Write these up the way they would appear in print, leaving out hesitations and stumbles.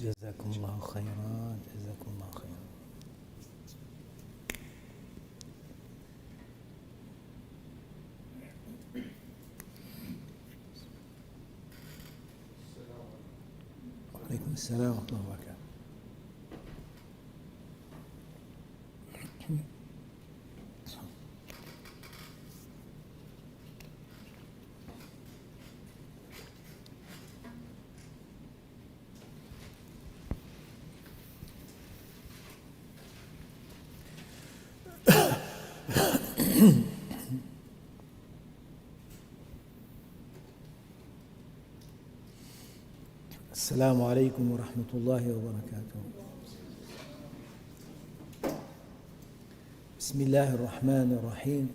جزاكم الله خيرا. جزاكم الله خيرا. وعليكم السلام ورحمة الله وبركاته. السلام عليكم ورحمة الله وبركاته. بسم الله الرحمن الرحيم.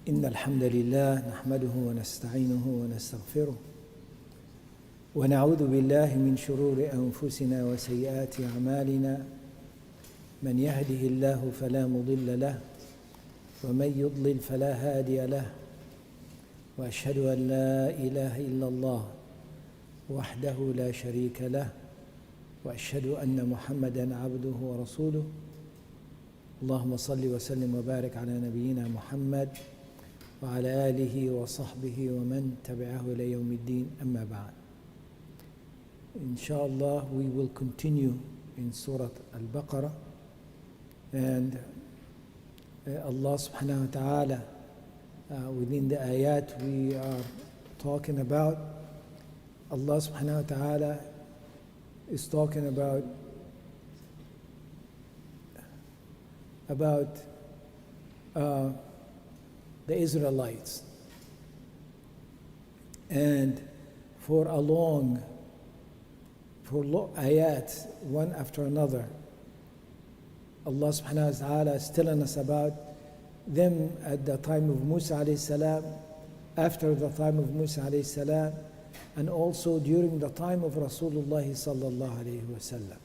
إن الحمد لله نحمده ونستعينه ونستغفره ونعوذ بالله من شرور أنفسنا وسيئات أعمالنا. من يهده الله فلا مضل له ومن يضلل فلا هادي له، وأشهد أن لا إله إلا الله وحده لا شريك له، وأشهد أن محمدًا عبده ورسوله. اللهم صل وسلم وبارك على نبينا محمد وعلى آله وصحبه ومن تبعه إلى يوم الدين. أما بعد. Inshallah, we will continue in Surah Al-Baqarah, and Allah subhanahu wa ta'ala within the ayat we are talking about, Allah subhanahu wa ta'ala is talking about the Israelites. And for ayat, one after another, Allah subhanahu wa ta'ala is telling us about them at the time of Musa alayhi salam, after the time of Musa alayhi salam, and also during the time of Rasulullah sallallahu alayhi wa sallam.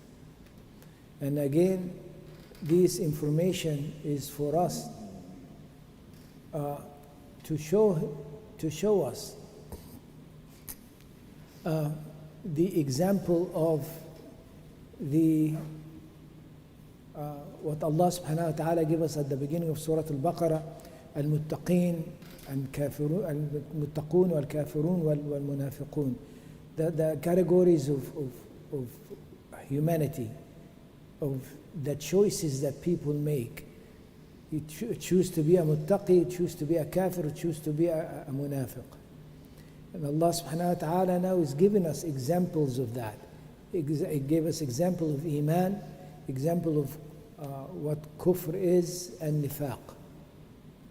And again, this information is for us to show us the example of what Allah subhanahu wa ta'ala gave us at the beginning of Surah Al-Baqarah, al-muttaqeen and al-muttaqun wal-kafirun wal-munafiqun, the categories of humanity, of the choices that people make. You choose to be a muttaqi, choose to be a kafir, choose to be a munafiq. And Allah subhanahu wa ta'ala now is giving us examples of that. He gave us example of iman, example of what kufr is, and nifaq.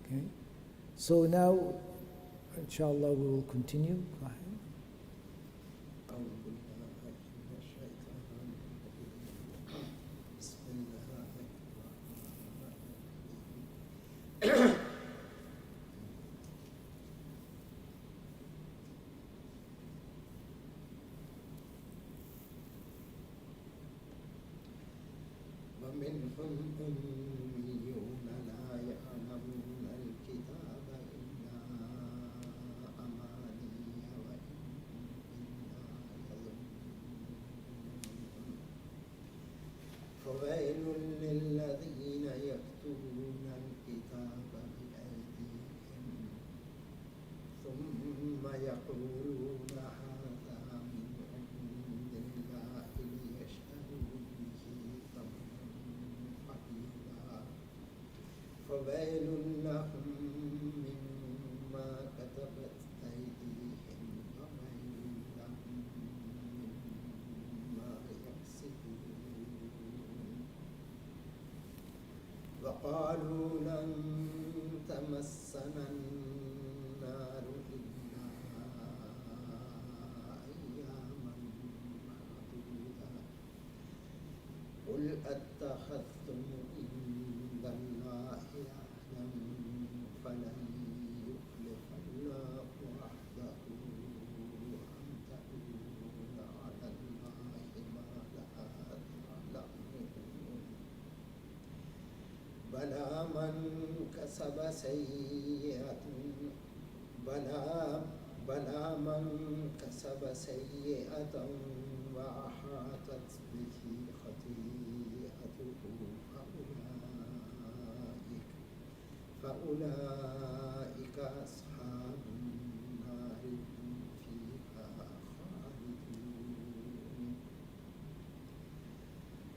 Okay? So now, inshallah, we will continue. Go ahead. ومنهم أميون لا يعلمون الكتاب إلا أماني وإن إلا يظنون فويل للذين يكتبون الكتاب بأيديهم ثم يقولون هذا من عند الله ليشتروا به ثمنا قليلا فويل لهم مما كتبت أيديهم وويل لهم مما يكسبون وقالوا لن تمسنا النار إلا أياما معدودة قل أتخذتم عند الله عهدا فلن يخلف الله عهده أم تقولون على الله ما لا تعلمون بلى من كسب سيئة أحاطت به خطيئته فأولئك أصحاب النار هم فيها خالدون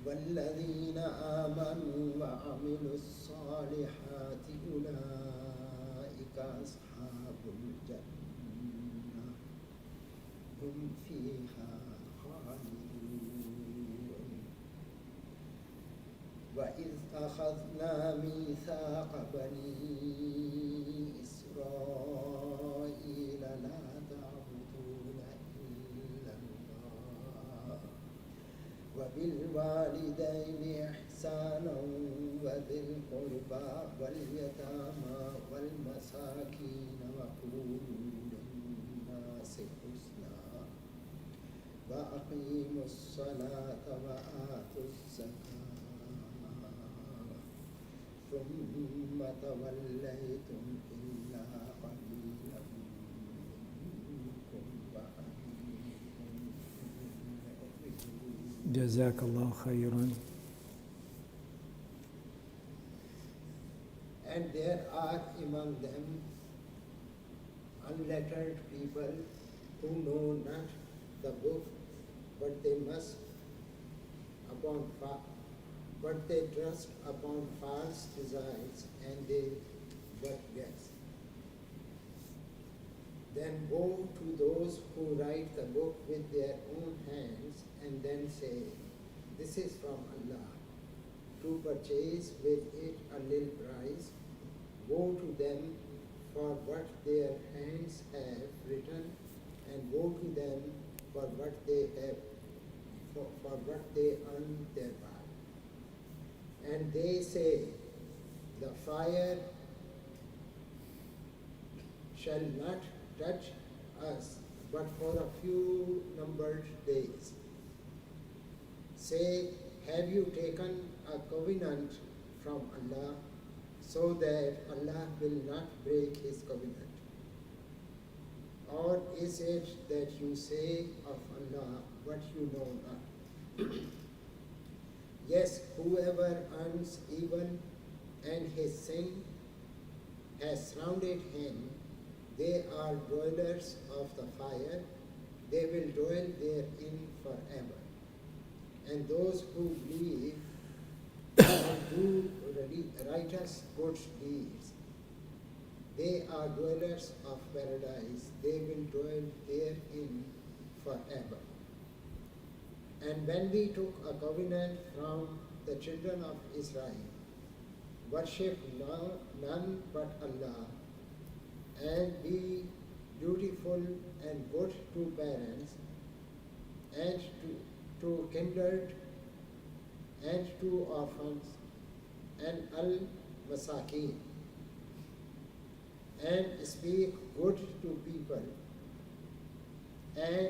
والذين آمنوا وعملوا الصالحات أولئك أصحاب الجنة هم فيها خالدون وإذ أخذنا ميثاق بني إسرائيل لا تعبدون إلا الله وبالوالدين إحسانا وذي القربى واليتامى والمساكين وقولوا للناس حسنا وأقيموا الصلاة وآتوا الزكاة ثم توليتم إلا قليلا منكم وأنتم معرضون. جزاك الله خيرا. And there are among them unlettered people who know not the book, but they trust upon false desires, and they but guess. Then woe to those who write the book with their own hands and then say, "This is from Allah," to purchase with it a little price. Woe to them for what their hands have written, and woe to them for what they have for what they earn thereby. And they say, "The fire shall not touch us but for a few numbered days." Say, have you taken a covenant from Allah so that Allah will not break his covenant? Or is it that you say of Allah what you know not? Yes, whoever earns evil and his sin has surrounded him, they are dwellers of the fire, they will dwell therein forever. And those who believe and do righteous good deeds, they are dwellers of paradise, they will dwell therein forever. And when we took a covenant from the children of Israel, worship none but Allah, and be dutiful and good to parents, and to kindred, and to orphans, and al-masakin, and speak good to people, and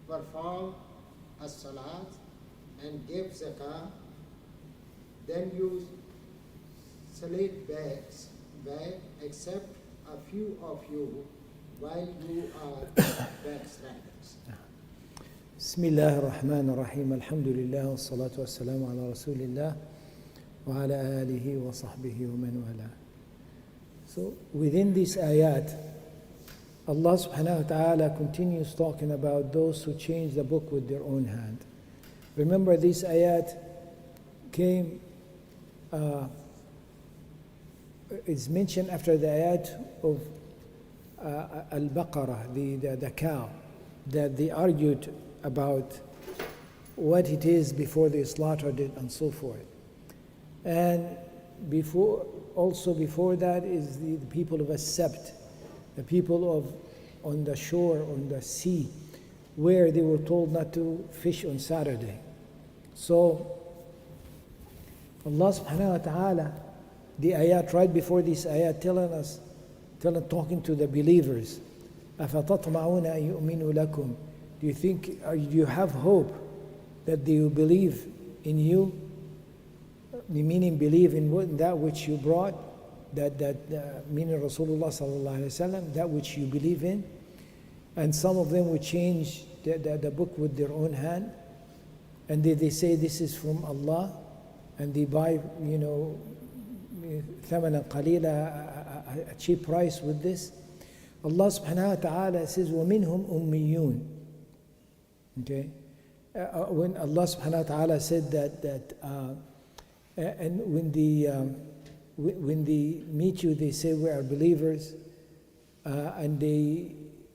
perform as-salat and give zakah, then you slate back except a few of you while you are backsliders. بسم الله الرحمن الرحيم الحمد لله والصلاة والسلام على رسول الله وعلى آله وصحبه ومن والاه. So within this ayat, Allah subhanahu wa ta'ala continues talking about those who change the book with their own hand. Remember, this ayat came, is mentioned after the ayat of Al-Baqarah, the cow, that they argued about what it is before they slaughtered it and so forth. And before that is the people of As-Sabt, the people of on the shore, on the sea, where they were told not to fish on Saturday. So Allah subhanahu wa ta'ala, the ayat right before this ayat talking to the believers, أَفَتَطْمَعُونَ أَن يُؤْمِنُوا لَكُمْ, do you have hope that they will believe in you? Meaning believe in that which you brought, meaning Rasulullah sallallahu alaihi wasallam, that which you believe in. And some of them would change the book with their own hand, and they say this is from Allah, and they buy, ثمنا قليلا, a cheap price with this. Allah subhanahu wa ta'ala says, وَمِنْهُمْ أُمِّيُّونَ. Okay? When Allah subhanahu wa ta'ala said that and when they meet you, they say we are believers, and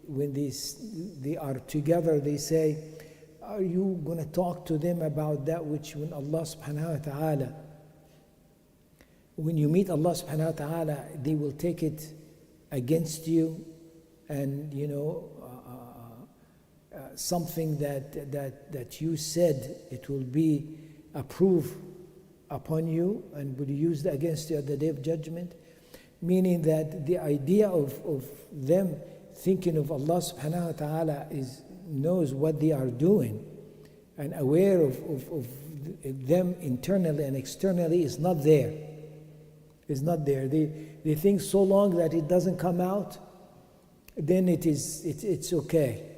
when they are together, they say, are you going to talk to them about that which when Allah subhanahu wa ta'ala, when you meet Allah subhanahu wa ta'ala, they will take it against you, and something that you said, it will be approved upon you and will be used against you at the day of judgment. Meaning that the idea of them thinking of Allah subhanahu wa ta'ala knows what they are doing and aware of them internally and externally is not there. It's not there. They think so long that it doesn't come out, then it's okay.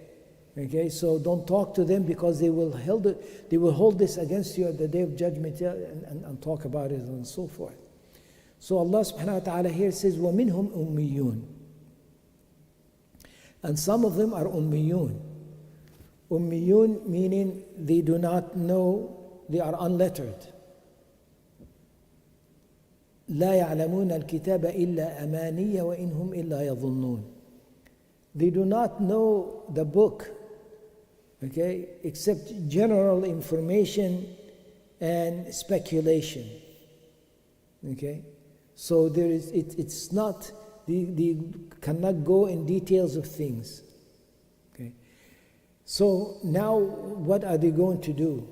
Okay, so don't talk to them because they will hold this against you at the day of judgment and talk about it and so forth. So Allah subhanahu wa ta'ala here says, وَمِنْهُمْ أُمِّيُّونَ. And some of them are ummiyun. Ummiyun meaning they do not know, they are unlettered. لا يعلمون الكتاب إلا أماني وإنهم إلا يظنون. They do not know the book, okay, except general information and speculation. Okay, so it's not, they cannot go in details of things. Okay, so now what are they going to do?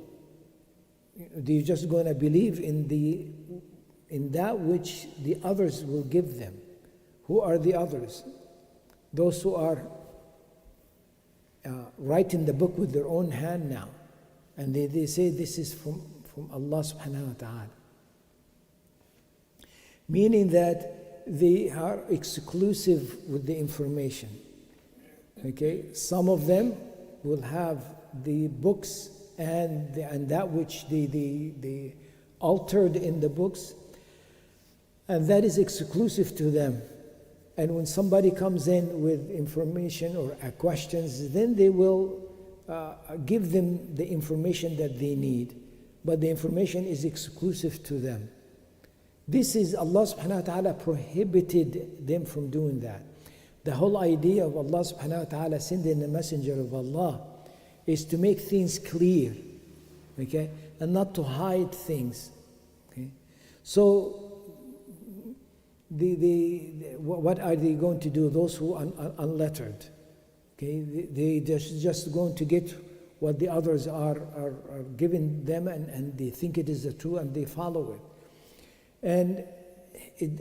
They're just going to believe in that which the others will give them. Who are the others? Those who are writing the book with their own hand now. And they say this is from Allah subhanahu wa ta'ala. Meaning that they are exclusive with the information. Okay? Some of them will have the books and that which they altered in the books, and that is exclusive to them. And when somebody comes in with information or questions, then they will give them the information that they need. But the information is exclusive to them. This is Allah subhanahu wa ta'ala prohibited them from doing that. The whole idea of Allah subhanahu wa ta'ala sending the messenger of Allah is to make things clear, okay, and not to hide things. Okay, so what are they going to do? Those who are unlettered, okay, they just going to get what the others are giving them, and they think it is the truth and they follow it. And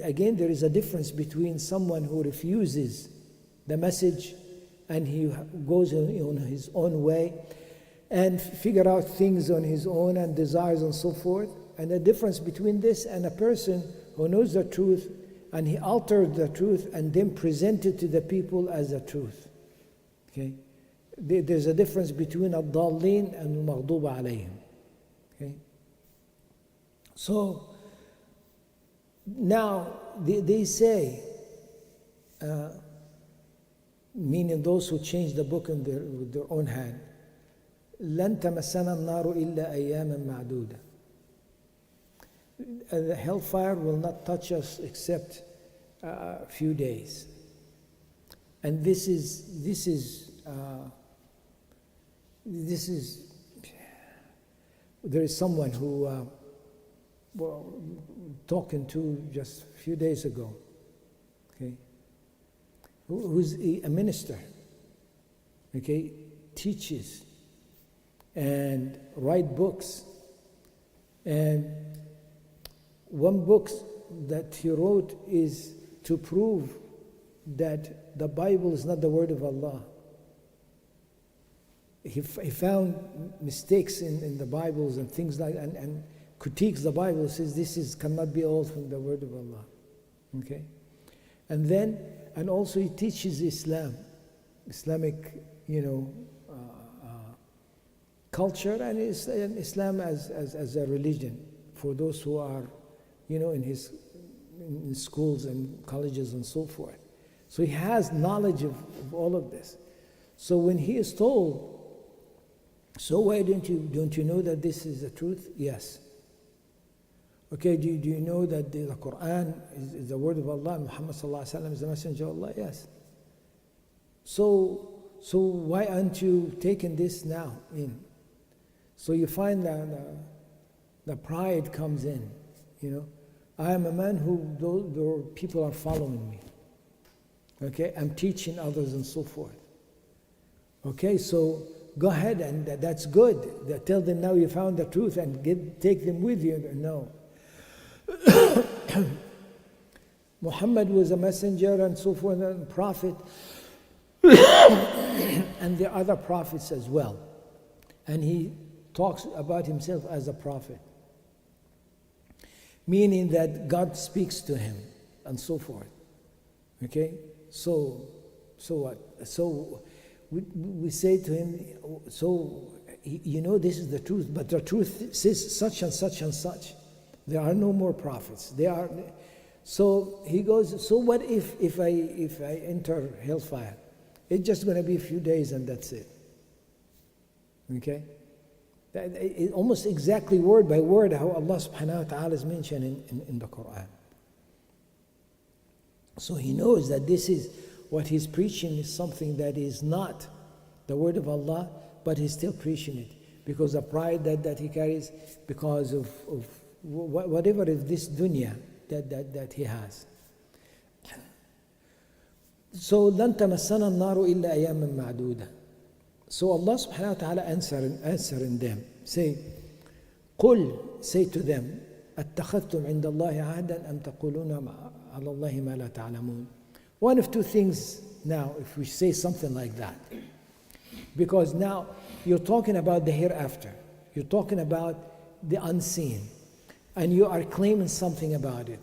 again, there is a difference between someone who refuses the message and he goes on his own way and figure out things on his own and desires and so forth, and the difference between this and a person who knows the truth and he altered the truth and then presented to the people as the truth. Okay, there's a difference between الضالين and المغضوب عليهم. Okay, so now they say, meaning those who change the book with their own hand, لن تمسنا النار إلا أياما معدودة. The hellfire will not touch us except a few days. And this is there is someone who talking to just a few days ago, okay, who's a minister, okay, teaches and write books, and one book that he wrote is to prove that the Bible is not the word of Allah. He found mistakes in the Bibles and things like that, and critiques the Bible, says this cannot be all from the word of Allah. Okay? And also he teaches Islamic, culture and Islam as a religion for those who are, in schools and colleges and so forth. So he has knowledge of all of this. So when he is told, so why don't you know that this is the truth? Yes. Okay, do you know that the Quran is the word of Allah and Muhammad sallallahu alaihi wasallam is the messenger of Allah? Yes. So why aren't you taking this now in? So you find that the pride comes in, I am a man who people are following me. Okay, I'm teaching others and so forth. Okay, so go ahead and that's good. Tell them now you found the truth and take them with you. No. Muhammad was a messenger and so forth and prophet and the other prophets as well. And he talks about himself as a prophet, meaning that God speaks to him and so forth. Okay, so what? So we say to him, this is the truth, but the truth says such and such and such. There are no more prophets. So he goes, so what if I enter hellfire? It's just going to be a few days and that's it. Okay? Almost exactly word by word how Allah subhanahu wa ta'ala is mentioned in the Quran. So he knows that this is what he's preaching is something that is not the word of Allah, but he's still preaching it because of pride that he carries, because of whatever is this dunya that he has. So لن تمسنا النار إلا أياما معدودة. So Allah subhanahu wa ta'ala answering them, say to them, أتخذتم عند الله عهدا أم تقولون على الله ما لا تعلمون. One of two things now, if we say something like that, because now you're talking about the hereafter, you're talking about the unseen, and you are claiming something about it.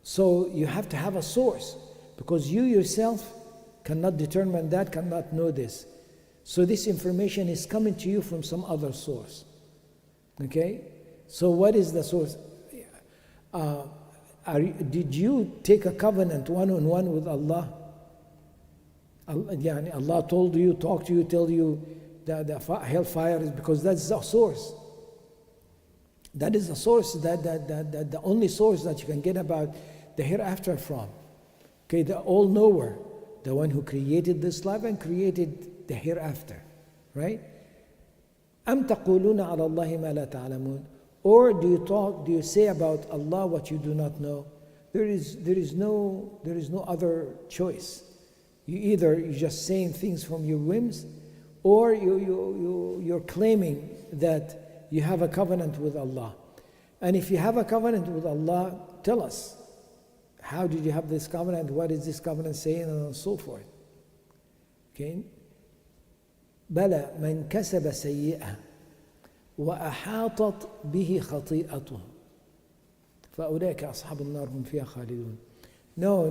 So you have to have a source, because you yourself cannot determine that, cannot know this. So this information is coming to you from some other source. Okay? So what is the source? Did you take a covenant one-on-one with Allah? Allah talked to you, tell you that the hellfire is because that's the source. That is the source, that the only source that you can get about the hereafter from. Okay, the all-knower, the one who created this life and created the hereafter, right? أَمْ تَقُولُونَ عَلَى اللَّهِ مَا لَا تَعْلَمُونَ. Or do you say about Allah what you do not know? There is no other choice. You're just saying things from your whims, or you're claiming that you have a covenant with Allah. And if you have a covenant with Allah, tell us, how did you have this covenant? What is this covenant saying? And so forth. Okay? بَلَى مَنْ كَسَبَ سَيِّئًا وأحاطت به خطيئته فأولئك أصحاب النار هم فيها خالدون. No.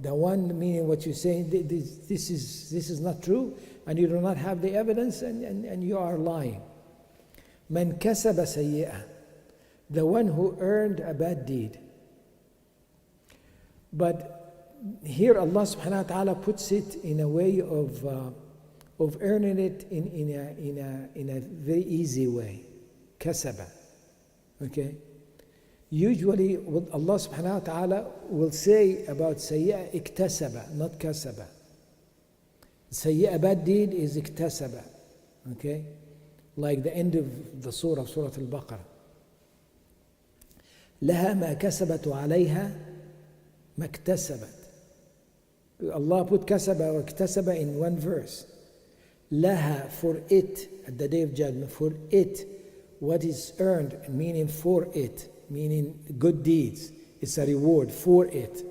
The one meaning what you're saying, this is not true, and you do not have the evidence, and you are lying. من كسب سيئة, the one who earned a bad deed. But here Allah subhanahu wa ta'ala puts it in a way of earning it in a very easy way. Kasaba. Okay? Usually what Allah subhanahu wa ta'ala will say about sayyi'ah, iktasaba, not kasaba. Sayyi'ah, bad deed, is iktasaba. Okay? Like the end of the surah Al-Baqarah. لها ما كسبت وعليها ما اكتسبت. Allah put kasaba or iktasaba in one verse. Laha, for it, at the day of judgment, for it, what is earned, meaning for it, meaning good deeds. It's a reward for it.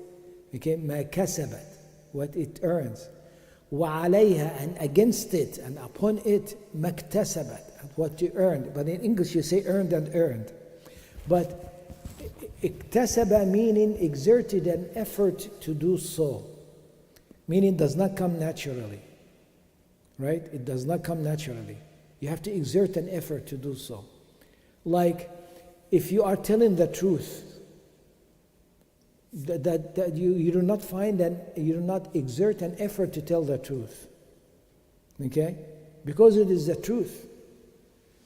Okay, ma kasabat, what it earns. Wa alayha, and against it, and upon it, maktasabat, what you earned. But in English you say earned and earned. But iktasaba meaning exerted an effort to do so. Meaning does not come naturally. Right? It does not come naturally. You have to exert an effort to do so. Like, if you are telling the truth, that you do not find that you do not exert an effort to tell the truth. Okay? Because it is the truth.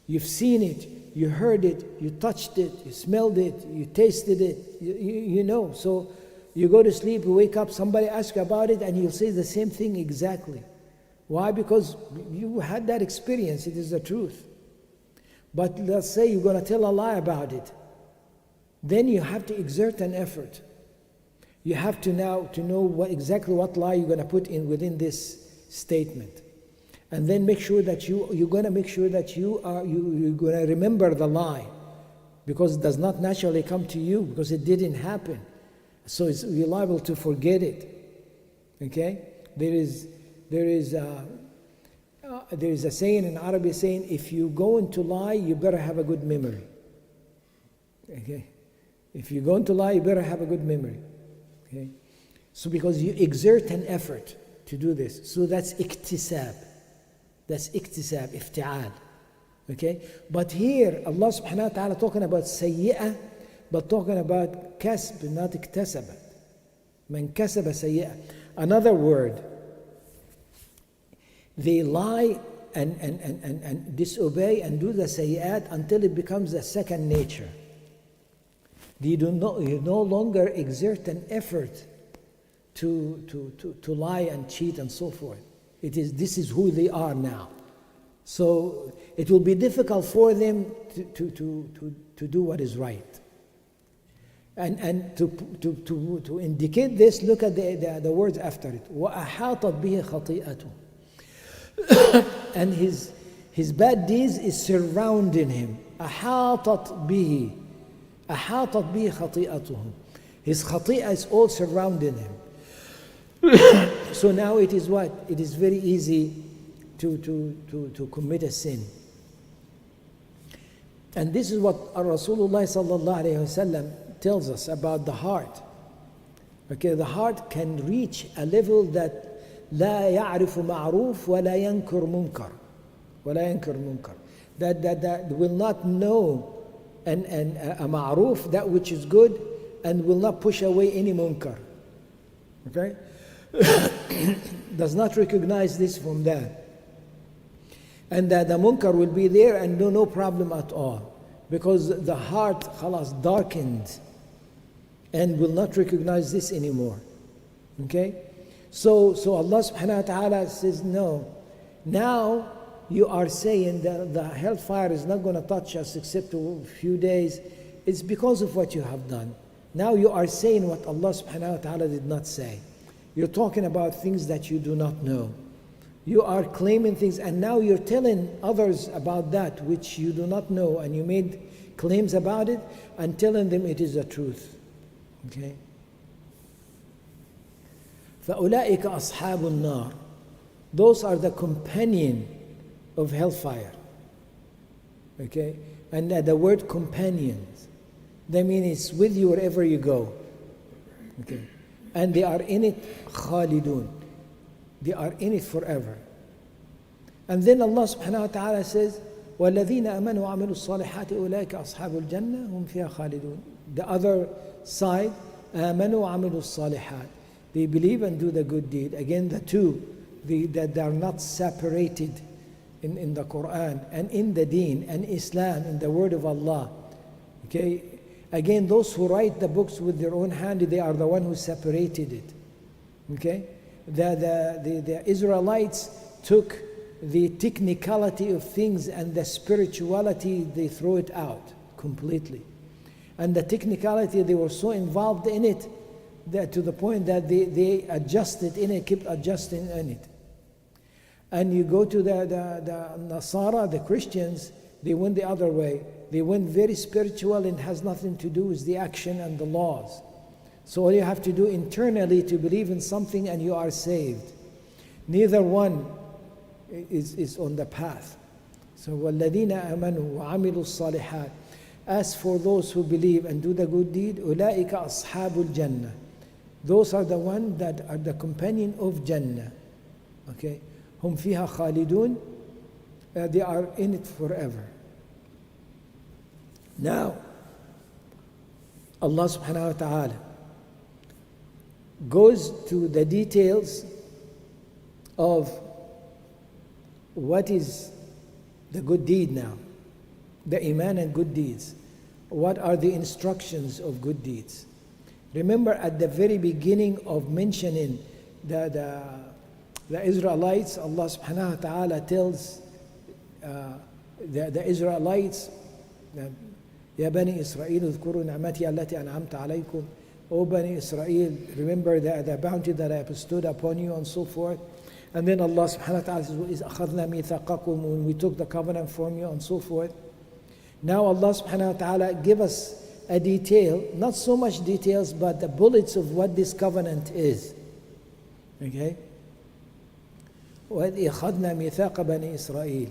You've seen it, you heard it, you touched it, you smelled it, you tasted it, you know. So you go to sleep, you wake up, somebody asks you about it, and you'll say the same thing exactly. Why? Because you had that experience, it is the truth. But let's say you're going to tell a lie about it. Then you have to exert an effort. You have to now to know exactly what lie you're going to put in within this statement. And then make sure that you're going to make sure that you're going to remember the lie, because it does not naturally come to you, because it didn't happen. So you're liable to forget it. Okay? There is a saying in Arabic saying, if you go into lie, you better have a good memory. Okay? If you're going to lie, you better have a good memory. Okay? So because you exert an effort to do this. So that's iktisab. That's iktisab, ifti'al. Okay? But here, Allah subhanahu wa ta'ala talking about sayyi'ah, but talking about kasb, not iktasabat. Man kasaba sayyi'ah. Another word. They lie and disobey and do the sayyi'at until it becomes a second nature. You no longer exert an effort to lie and cheat and so forth. This is who they are now. So it will be difficult for them to do what is right. And to indicate this, look at the words after it. وَأَحَاطَتْ بِهِ خَطِيئَتُهُ. And his bad deeds is surrounding him. أَحَاطَتْ بِهِ خَطِيئَتُهُ. His khati'ah is all surrounding him. So now it is what? It is very easy to commit a sin. And this is what Rasulullah sallallahu alayhi wasallam tells us about the heart. Okay, the heart can reach a level that لا يعرف معروف ولا ينكر منكر. That will not know a ma'ruf, that which is good, and will not push away any munkar. Okay? Does not recognize this from that. And that the munkar will be there and no problem at all. Because the heart, khalas, darkened and will not recognize this anymore. Okay? So Allah subhanahu wa ta'ala says, no. Now you are saying that the hellfire is not going to touch us except a few days. It's because of what you have done. Now you are saying what Allah subhanahu wa ta'ala did not say. You're talking about things that you do not know. You are claiming things, and now you're telling others about that which you do not know, and you made claims about it and telling them it is the truth. Okay? فَأُولَٰئِكَ أَصْحَابُ النَّارِ. Those are the companion of hellfire. Okay? And the word companions, that means it's with you wherever you go. Okay? And they are in it khalidun. They are in it forever. And then Allah subhanahu wa ta'ala says, وَالَّذِينَ آمَنُوا وَعَمِلُوا الصَّالِحَاتِ أُولَٰئِكَ أَصْحَابُ الْجَنَّةِ هُمْ فِيهَا خَالِدُونَ. The other side, آمَنُوا وَعَمِلُوا الصَّالِحَاتِ. They believe and do the good deed. Again, the two, that they are not separated in the Quran and in the deen and Islam, in the word of Allah. Okay? Again, those who write the books with their own hand, they are the one who separated it. Okay? The Israelites took the technicality of things and the spirituality, they throw it out completely. And the technicality, they were so involved in it that to the point that they adjusted in it, kept adjusting in it. And you go to the Nasara, the Christians, they went the other way. They went very spiritual and has nothing to do with the action and the laws. So all you have to do internally to believe in something and you are saved. Neither one is on the path. So وَالَّذِينَ آمَنُوا وَعَمِلُوا الصَّالِحَاتِ. As for those who believe and do the good deed, أُولَٰئِكَ أَصْحَابُ الْجَنَّةِ. Those are the ones that are the companion of Jannah. Okay? هُمْ فِيهَا خَالِدُونَ. they are in it forever. Now, Allah subhanahu wa ta'ala goes to the details of what is the good deed now, the iman and good deeds. What are the instructions of good deeds? Remember at the very beginning of mentioning the Israelites, Allah subhanahu wa ta'ala tells the Israelites, Ya Bani Israel, اذكروا نعمتي التي أنعمت عليكم. O Bani Israel, remember the bounty that I bestowed upon you, and so forth. And then Allah subhanahu wa ta'ala says, إِذْ أَخَذْنَا مِيثَاقَكُمْ, when we took the covenant from you, and so forth. Now Allah subhanahu wa ta'ala give us a detail, not so much details, but the bullets of what this covenant is. Okay? وَإِذْ أَخَذْنَا مِيثَاقَ بَنِي إِسْرَائِيل,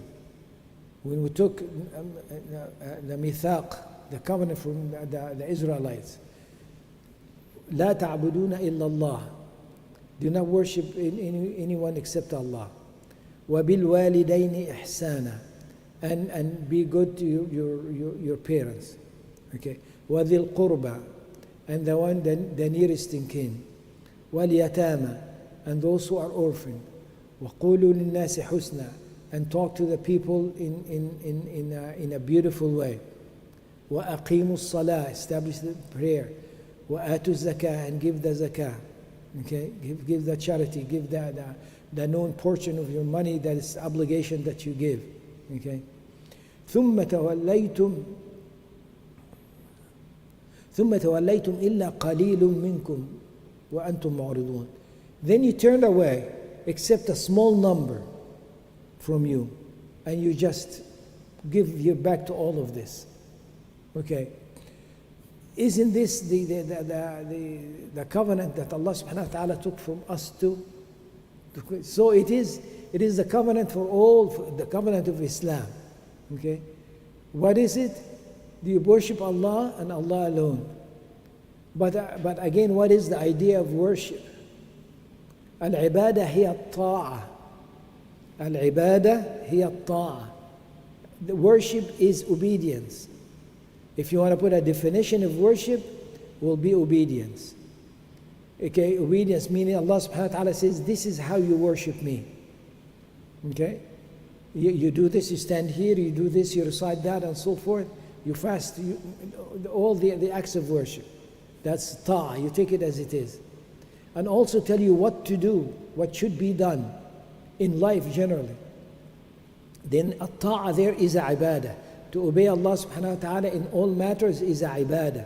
when we took the mithaq, the covenant from the Israelites. لا تعبدون إلا الله, do not worship anyone except Allah. وبالوالدين إحسانا, and be good to your parents. Okay. وذي القربى, and the nearest in kin. واليتامى, and those who are orphaned. وقولوا للناس حسنا, and talk to the people in a beautiful way. وأقيموا الصلاة, establish the prayer. وآتوا الزكاة, and give the zakah. Okay, give the charity, give the known portion of your money, that is obligation that you give. Okay. ثم توليتم إلا قليل منكم وأنتم معرضون. Then you turned away, except a small number from you, and you just give your back to all of this. Okay. Isn't this the covenant that Allah subhanahu wa ta'ala took from us too? So it is the covenant for all, the covenant of Islam. Okay? What is it? Do you worship Allah and Allah alone? But again, what is the idea of worship? Al-ibadah hiya at-ta'a. Al-ibadah hiya at-ta'a. The worship is obedience. If you want to put a definition of worship, will be obedience. Okay, obedience meaning Allah subhanahu wa ta'ala says, this is how you worship me. Okay? You do this, you stand here, you do this, you recite that, and so forth. You fast, all the acts of worship. That's ta'ah, you take it as it is. And also tell you what to do, what should be done in life generally. Then at-ta'ah there is a ibadah. To obey Allah subhanahu wa ta'ala in all matters is a ibadah.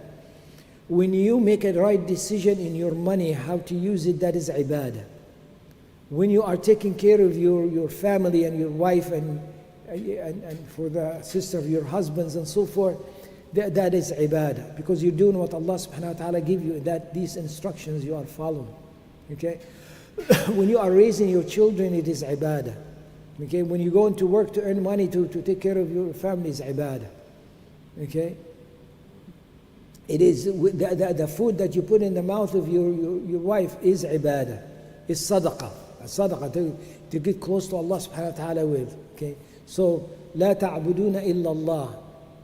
When you make a right decision in your money, how to use it, that is ibadah. When you are taking care of your family and your wife and for the sister of your husbands and so forth, that is ibadah. Because you're doing what Allah subhanahu wa ta'ala give you, that these instructions you are following. Okay? When you are raising your children, it is ibadah. Okay, when you go into work to earn money to take care of your family is ibadah. Okay? It is the food that you put in the mouth of your wife is ibadah. It's sadaqah. Sadaqah to get close to Allah subhanahu wa ta'ala with. Okay? So, لا تعبدون إلا الله.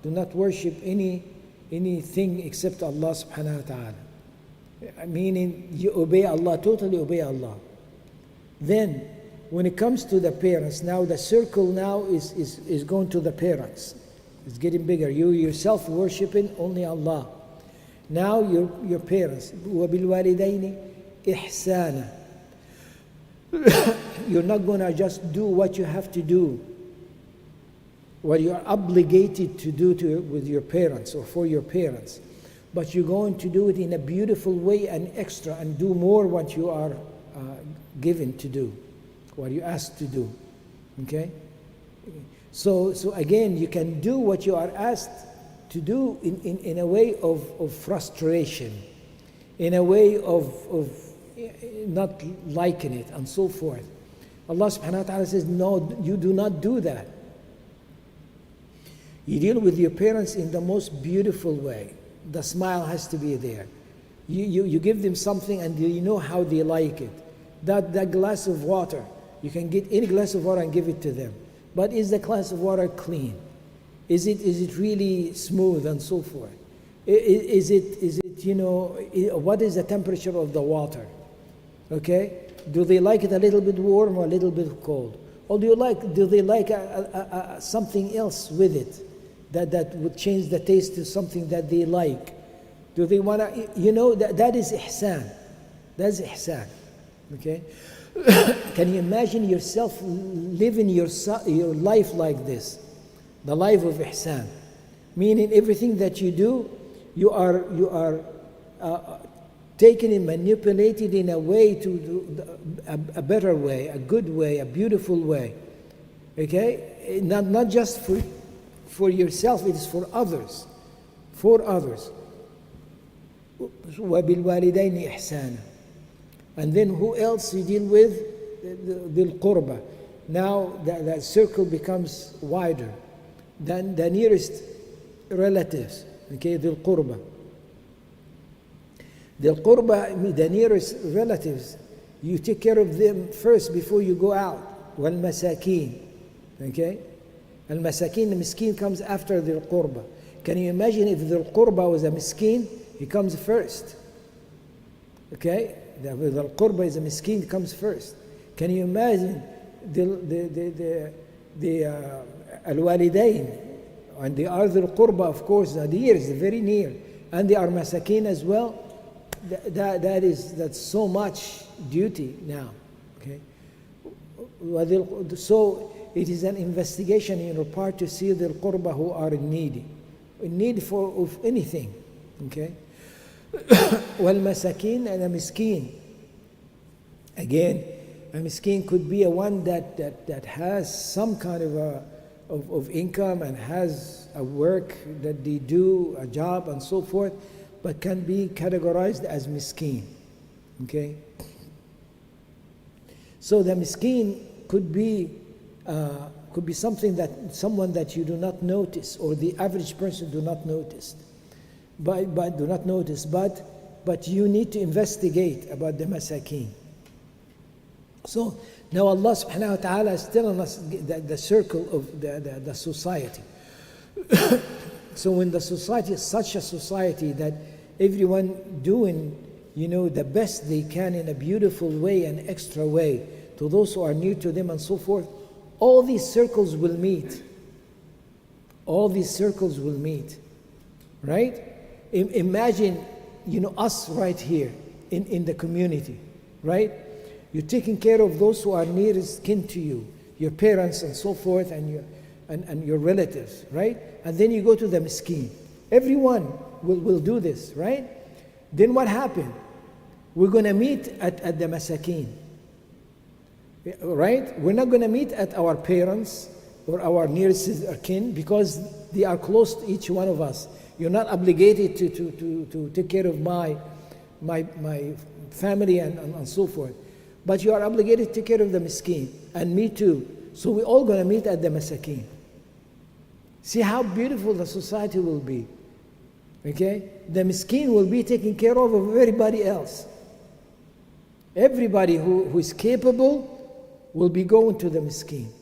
Do not worship anything except Allah subhanahu wa ta'ala. Meaning you obey Allah, totally obey Allah. Then, when it comes to the parents, now the circle now is going to the parents. It's getting bigger. You yourself worshiping only Allah. Now your parents. وَبِالْوَالِدَيْنِ إِحْسَانًا. You're not going to just do what you have to do, what you are obligated to do with your parents or for your parents. But you're going to do it in a beautiful way and extra and do more what you are given to do. What you asked to do. Okay? So again, you can do what you are asked to do in a way of frustration, in a way of not liking it, and so forth. Allah subhanahu wa ta'ala says, no, you do not do that. You deal with your parents in the most beautiful way. The smile has to be there. You give them something and you know how they like it. That glass of water, you can get any glass of water and give it to them. but is the glass of water clean? Is it really smooth and so forth? Is it what is the temperature of the water? Okay? Do they like it a little bit warm or a little bit cold? Or do they like something else with it that would change the taste to something that they like? Do they want to, that is ihsan. That's ihsan. Okay? Can you imagine yourself living your life like this? The life of ihsan. Meaning everything that you do, you are taken and manipulated in a way to do a better way, a good way, a beautiful way. Okay? Not just for yourself, it is for others. For others. وَبِالْوَالِدَيْنِ إِحْسَانًا. And then who else you deal with? The qurba. Now the circle becomes wider than the nearest relatives. Okay, the qurba. The qurba, the nearest relatives, you take care of them first before you go out. وَالْمَسَاكِينَ. Okay? Al-masakin, the miskin comes after the qurba. Can you imagine if the qurba was a miskin? He comes first. Okay? The qurba is a miskin, comes first. Can you imagine the al-walidain? And they are the qurba, of course, the nearest, very near. And they are masakin as well. That's so much duty now. Okay? So it is an investigation in your part to see the qurba who are needy. In need of anything. Okay? Wal-masakin and a miskin. Again, a miskin could be a one that has some kind of income and has a work that they do, a job and so forth, but can be categorized as miskin. Okay? So the miskin could be someone that you do not notice, or the average person do not notice. But you need to investigate about the masakin. So now Allah subhanahu wa ta'ala is telling us the circle of the society. So when the society is such a society that everyone doing the best they can in a beautiful way and extra way to those who are near to them and so forth, all these circles will meet. All these circles will meet. Right? Imagine, us right here in the community. Right? You're taking care of those who are nearest kin to you, your parents and so forth, and your relatives, right? And then you go to the miskin. Everyone will do this, right? Then what happened? We're going to meet at the masakin, right? We're not going to meet at our parents or our nearest kin because they are close to each one of us. You're not obligated to take care of my family and so forth. But you are obligated to take care of the miskin, and me too. So we're all going to meet at the masakin. See how beautiful the society will be. Okay? The miskin will be taken care of everybody else. Everybody who is capable will be going to the miskin.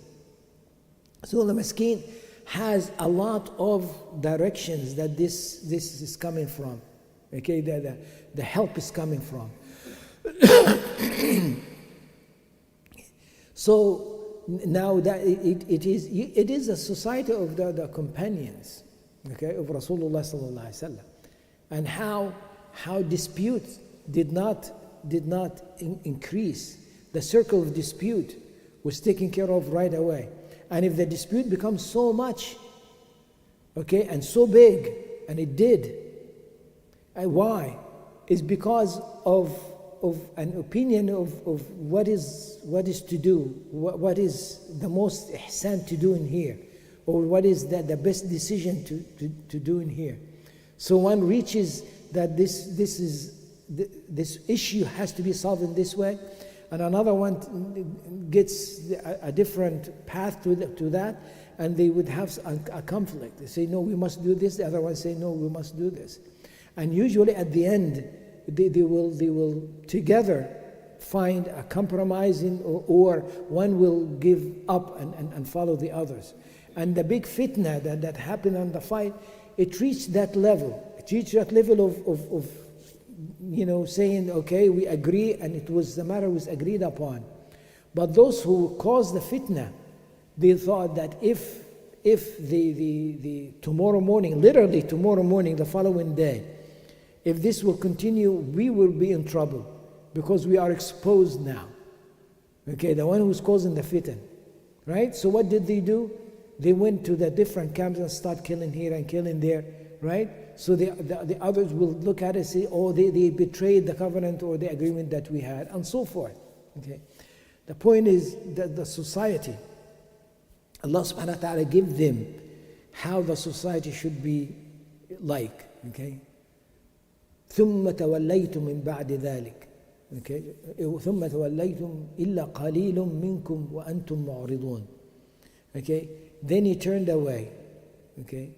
So the miskin has a lot of directions that this is coming from. Okay? The help is coming from. So now that it is a society of the companions, okay, of Rasulullah sallallahu alaihi wasallam, and how dispute did not increase. The circle of dispute was taken care of right away. And if the dispute becomes so much, okay, and so big, and it did, why? It's because of an opinion of what is to do, what is the most ihsan to do in here, or what is the best decision to do in here. So one reaches that this issue has to be solved in this way, and another one gets a different path to that, and they would have a conflict. They say, no, we must do this. The other one say, no, we must do this. And usually at the end, they will together find a compromising, or one will give up and follow the others. And the big fitna that happened on the fight, it reached that level. It reached that level of saying, okay, we agree, and the matter was agreed upon. But those who caused the fitna, they thought that if the tomorrow morning, literally tomorrow morning, the following day, if this will continue, we will be in trouble because we are exposed now. Okay, the one who's causing the fitna, right? So what did they do? They went to the different camps and start killing here and killing there, right? So the others will look at it and say, oh, they betrayed the covenant or the agreement that we had, and so forth. Okay. The point is that the society, Allah subhanahu wa ta'ala give them how the society should be like. Okay. ثم توليتم من بعد ذلك. Okay. ثم توليتم إلا قليل منكم وأنتم معرضون. Okay. Then he turned away. Okay.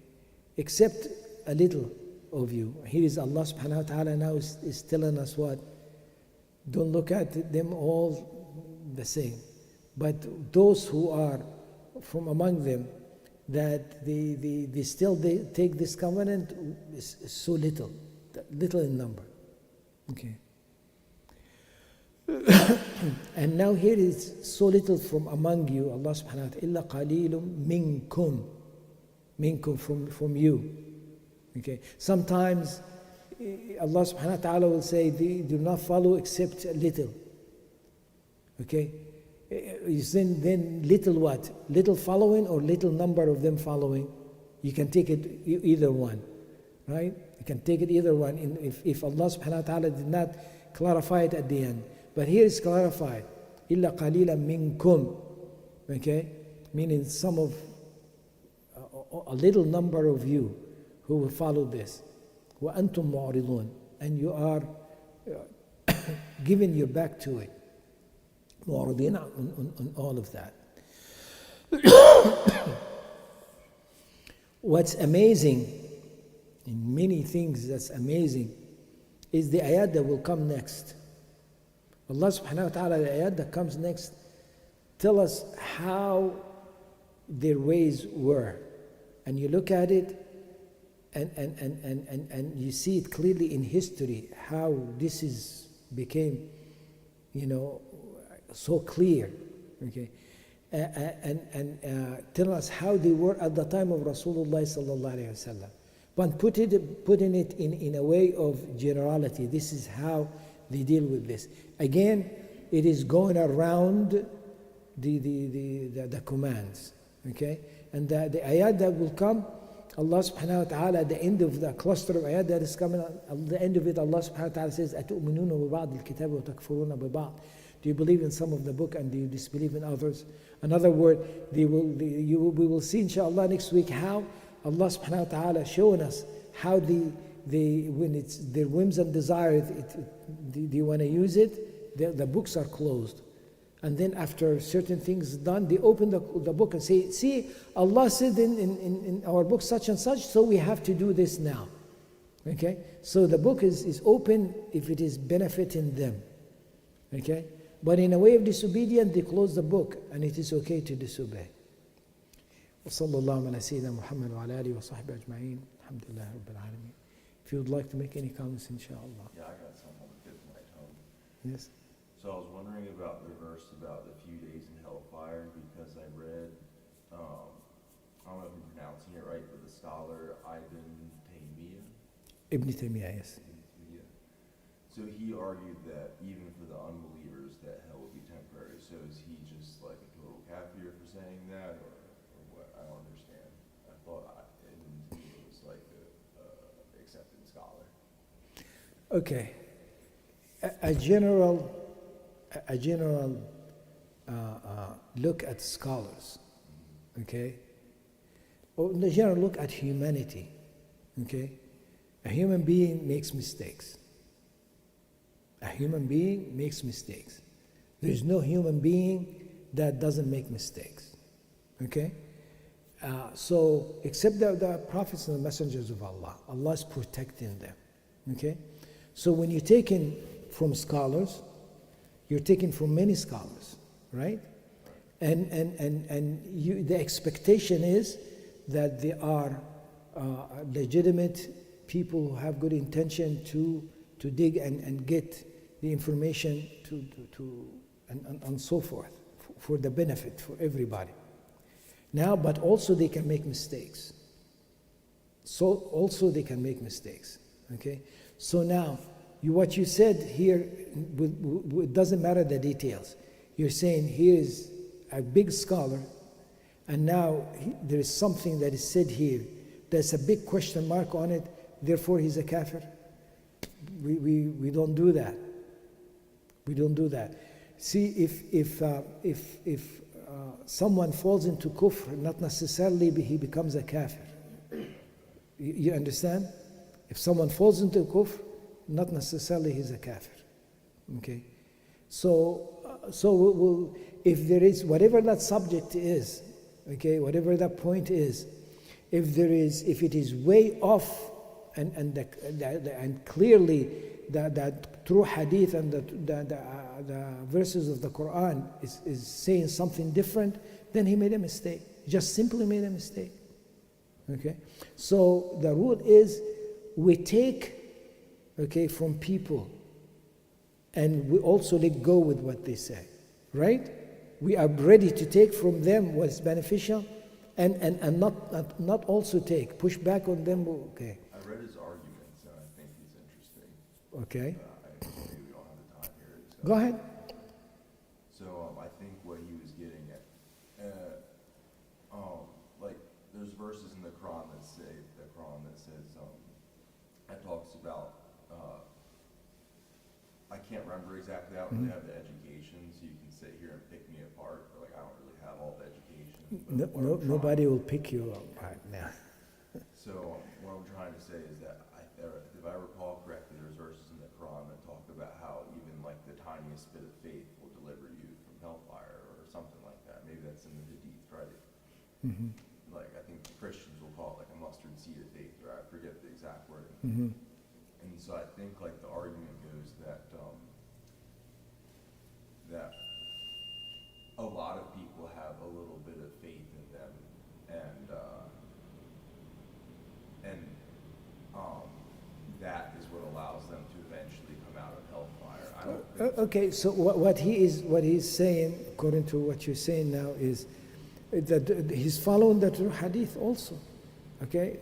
Except a little of you. Here is Allah subhanahu wa ta'ala now is telling us what? Don't look at them all the same. But those who are from among them, that they still take this covenant is so little in number. Okay. And now here is so little from among you, Allah subhanahu wa ta'ala, إِلَّا قَلِيلٌ minkum from you. Okay. Sometimes Allah subhanahu wa ta'ala will say, they do not follow except a little. Okay. Then little what? Little following or little number of them following? You can take it either one. Right? You can take it either one if Allah subhanahu wa ta'ala did not clarify it at the end. But here it's clarified. إِلَّا قَلِيلًا مِنْكُمْ. Okay? Meaning a little number of you who will follow this. وَأَنْتُمْ مُعْرِضُونَ. And you are giving your back to it. معرضين on all of that. What's amazing, in many things that's amazing, is the ayat that will come next. Allah subhanahu wa ta'ala, the ayat that comes next, tell us how their ways were. And you look at it, and you see it clearly in history, how this became, so clear. Okay. And tell us how they were at the time of Rasulullah sallallahu alayhi wa sallam. But putting it in a way of generality, this is how they deal with this. Again, it is going around the commands. Okay? And the ayat that will come, Allah subhanahu wa ta'ala, at the end of the cluster of ayat that is coming, at the end of it, Allah subhanahu wa ta'ala says, أَتُؤْمِنُونَ بِبَعْضِ الْكِتَابِ وَتَكْفُرُونَ بِبَعْضِ. Do you believe in some of the book and do you disbelieve in others? Another word, we will see inshallah next week how Allah subhanahu wa ta'ala showing us how when it's their whims and desires, do you want to use it? The books are closed. And then after certain things done, they open the book and say, see, Allah said in our book such and such, so we have to do this now. Okay? So the book is open if it is benefiting them. Okay? But in a way of disobedience, they close the book, and it is okay to disobey. وصلى الله على سيدنا محمد وعلى آله وصحبه أجمعين. الحمد لله رب العالمين. If you would like to make any comments, inshallah. Yeah, I got some on the fifth night home. Yes. So I was wondering about the verse about the few days in hellfire, because I read, I don't know if I'm pronouncing it right, but the scholar Ibn Taymiyyah. Ibn Taymiyyah, yes. So he argued that even for the unbelievers, that hell would be temporary. So is he just like a total kafir for saying that, or what? I don't understand. I thought he was like a accepted scholar. Okay. A general look at scholars, okay? Or the general look at humanity, okay? A human being makes mistakes. A human being makes mistakes. There's no human being that doesn't make mistakes, okay? So, except the prophets and the messengers of Allah, Allah is protecting them, okay? So when you take in from scholars, you're taking from many scholars, right? And the expectation is that they are legitimate people who have good intention to dig and get the information and so forth for the benefit for everybody. Now, but also they can make mistakes. So also they can make mistakes. Okay. So now, what you said here, it doesn't matter the details. You're saying here is a big scholar, and now there is something that is said here. There's a big question mark on it. Therefore, he's a kafir. We don't do that. We don't do that. See, if someone falls into kufr, not necessarily he becomes a kafir. You understand? If someone falls into kufr, not necessarily he's a kafir. Okay? So if there is, whatever that subject is, okay, whatever that point is, if it is way off and clearly that through hadith and the verses of the Quran is saying something different, then he made a mistake. Just simply made a mistake. Okay? So the rule is we take, okay, from people, and we also let go with what they say, right? We are ready to take from them what's beneficial, and not also push back on them. Okay. I read his arguments, and I think he's interesting. Okay. Maybe we don't have the time here to discuss. Go ahead. So I think what he was getting at, like there's verses in the Quran that says that talks about. I can't remember exactly. I don't really have the education, so you can sit here and pick me apart. But like I don't really have all the education. Nobody will pick you apart now. So what I'm trying to say is that if I recall correctly, there's verses in the Quran that talk about how even like the tiniest bit of faith will deliver you from hellfire or something like that. Maybe that's in the Hadith, right? Mm-hmm. Like I think the Christians will call it like a mustard seed of faith, or I forget the exact wording. Mm-hmm. And so I think like the argument goes that that a lot of people have a little bit of faith in them, and that is what allows them to eventually come out of hellfire. I don't think Okay, so what he's saying, according to what you're saying now, is that he's following the hadith also. Okay,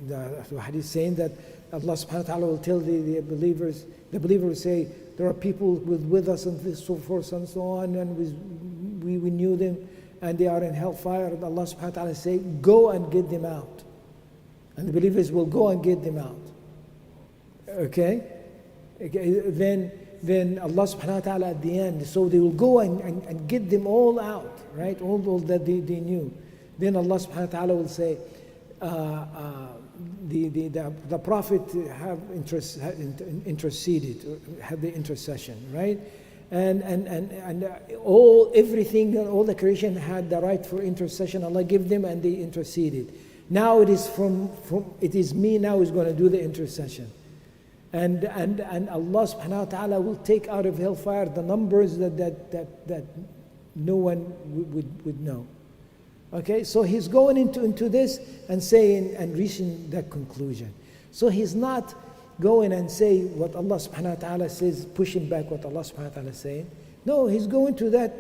the hadith saying that Allah subhanahu wa ta'ala will tell the believers, the believer will say, there are people with us and so forth and so on, and we knew them, and they are in hellfire, and Allah subhanahu wa ta'ala say, go and get them out. And the believers will go and get them out. Okay? Then Allah subhanahu wa ta'ala at the end, so they will go and get them all out, right? All that they knew. Then Allah subhanahu wa ta'ala will say, the Prophet have interceded, have the intercession, right? And everything, all the creation had the right for intercession. Allah gave them, and they interceded. Now it is me now who's going to do the intercession. And Allah subhanahu wa ta'ala will take out of hellfire the numbers that no one would know. Okay, so he's going into this and saying and reaching that conclusion. So he's not going and say what Allah subhanahu wa ta'ala says, pushing back what Allah subhanahu wa ta'ala is saying. No, he's going to that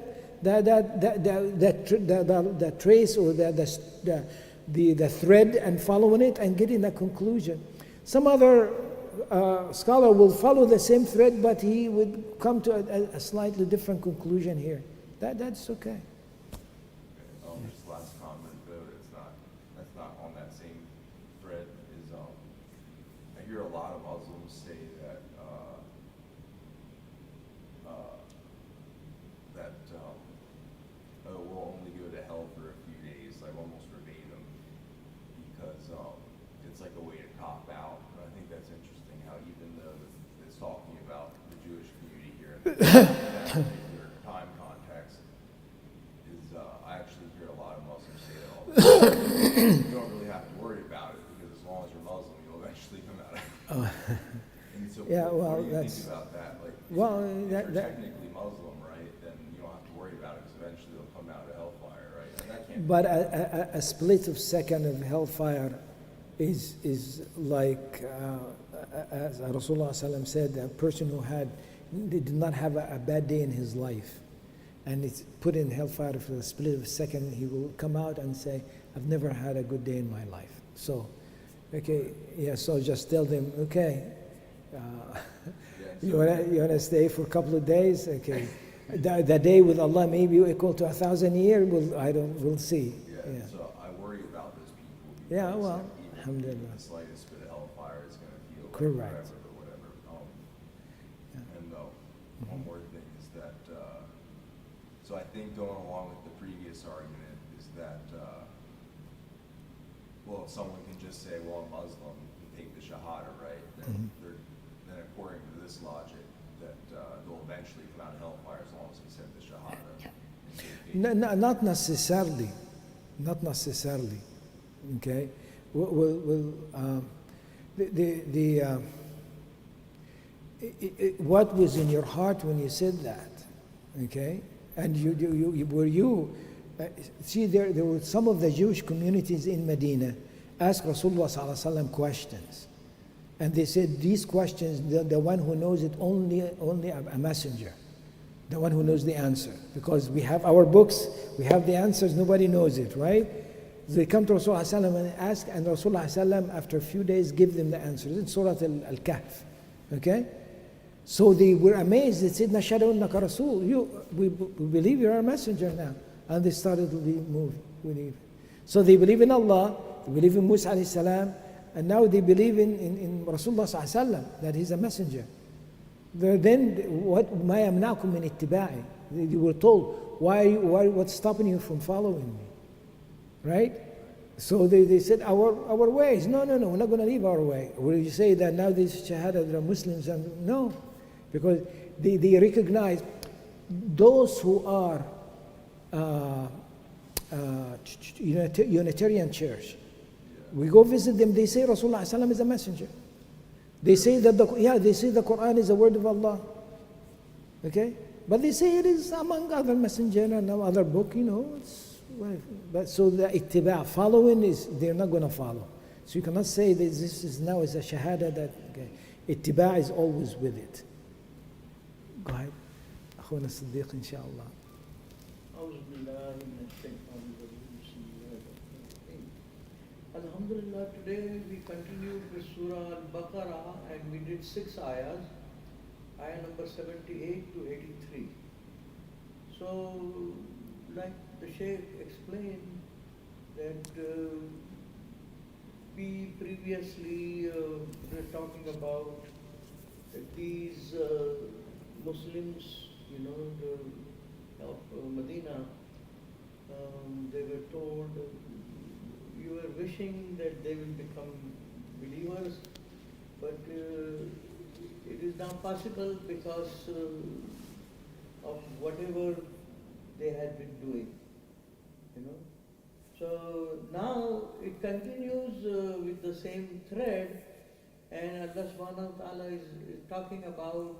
trace or the thread and following it and getting that conclusion. Some other scholar will follow the same thread, but he would come to a slightly different conclusion here. That's okay. Just last comment though, that's not on that same thread, is I hear a lot of Muslims say that we'll only go to hell for a few days, like almost verbatim, because it's like a way to cop out. And I think that's interesting how even though it's talking about the Jewish community here in that particular time context, is I actually hear a lot of Muslims say that all the time. You don't really have to worry about it, because as long as you're Muslim, you'll eventually come out of it. And so Yeah, well, what do you that's- think about that? Like, Well, if that- you're technically Muslim, But a split of second of hellfire is like, as Rasulullah ﷺ said, a person who did not have a bad day in his life, and it's put in hellfire for a split of a second, he will come out and say, I've never had a good day in my life. So, okay, yeah, so just tell them, okay, you wanna stay for a couple of days? Okay. The day with Allah may be equal to 1,000 years. We'll see. Yeah. So I worry about those people. Yeah, well, even alhamdulillah. the slightest bit of hellfire is going to feel like Correct. forever or whatever. Yeah. And one more thing is that, so I think going along with the previous argument is that, well, if someone can just say, well, I'm Muslim, and take the Shahada, right? Then according to this logic, that they'll eventually come out of hellfire as long as he said the Shahada. No, not necessarily. Not necessarily. Okay. What was in your heart when you said that? Okay. And see, there were some of the Jewish communities in Medina asked Rasulullah sallallahu alaihi wasallam questions. And they said these questions, the one who knows it, only a messenger, the one who knows the answer. Because we have our books, we have the answers, nobody knows it, right? They come to Rasulullah ﷺ and ask, and Rasulullah ﷺ, after a few days, give them the answers. In Surah Al-Kahf, okay? So they were amazed. They said, Nashhadu annaka Rasul. We believe you are a messenger now. And they started to believe. So they believe in Allah, they believe in Musa alayhi salam, and now they believe in Rasulullah sallallahu alaihi wasallam, that he's a messenger. Then what? Ma yamna'kum min ittiba'i. They were told, what's stopping you from following me? Right? So they said, our ways. No, we're not going to leave our way. Will you say that now these Shahada, they're Muslims? And no, because they recognize those who are Unitarian Church. We go visit them, they say Rasulullah ﷺ is a messenger. They say that the Quran is the word of Allah. Okay? But they say it is among other messenger and other book, but so the ittiba, following is, they're not going to follow. So you cannot say that this is now is a shahada that, okay, ittiba is always with it. Go ahead. أخونا الصديق إن شاء الله. Alhamdulillah, today we continued with Surah Al-Baqarah and we did 6 ayahs, ayah number 78 to 83. So, like the Shaykh explained, that we previously were talking about these Muslims, of Medina, they were told, you were wishing that they will become believers, but it is not possible because of whatever they had been doing, So now it continues with the same thread, and Allah subhanahu wa ta'ala is talking about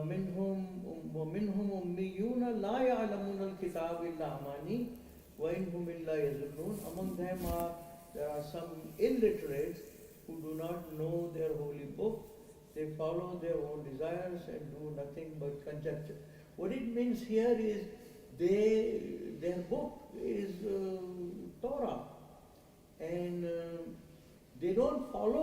minhum ummiyuna la ya'lamuna al-kitab illa amani wa inhum illa yazunnun. Among them there are some illiterates who do not know their holy book. They follow their own desires and do nothing but conjecture. What it means here is their book is Torah, and they don't follow